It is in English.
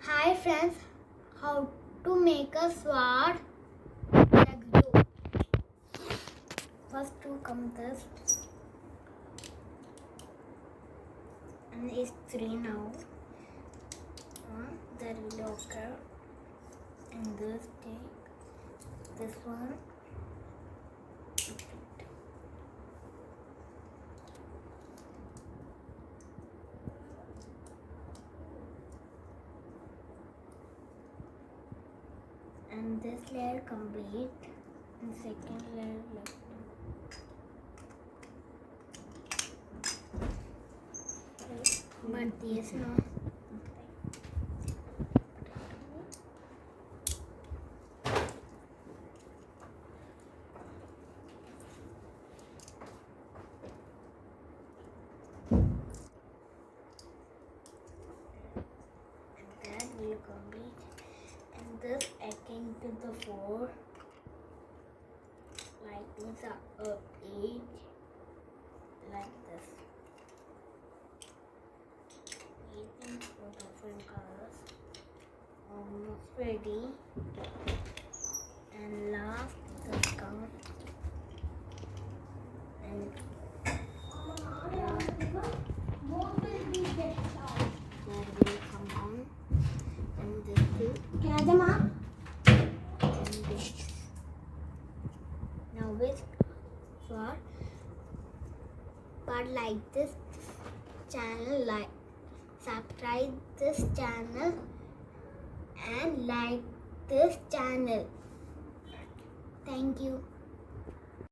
Hi friends, how to make a sword? Let's do. First to come this and it's 3 now. The locker and this take this one. And this layer complete and second layer left. But this no. And that will complete. And this adding to the 4 lightnings are up 8 like this. 8 in 4 different colors. Almost ready. And last the count and that will come on and this will and this. Now with for but like this channel, like subscribe this channel and like this channel. Thank you.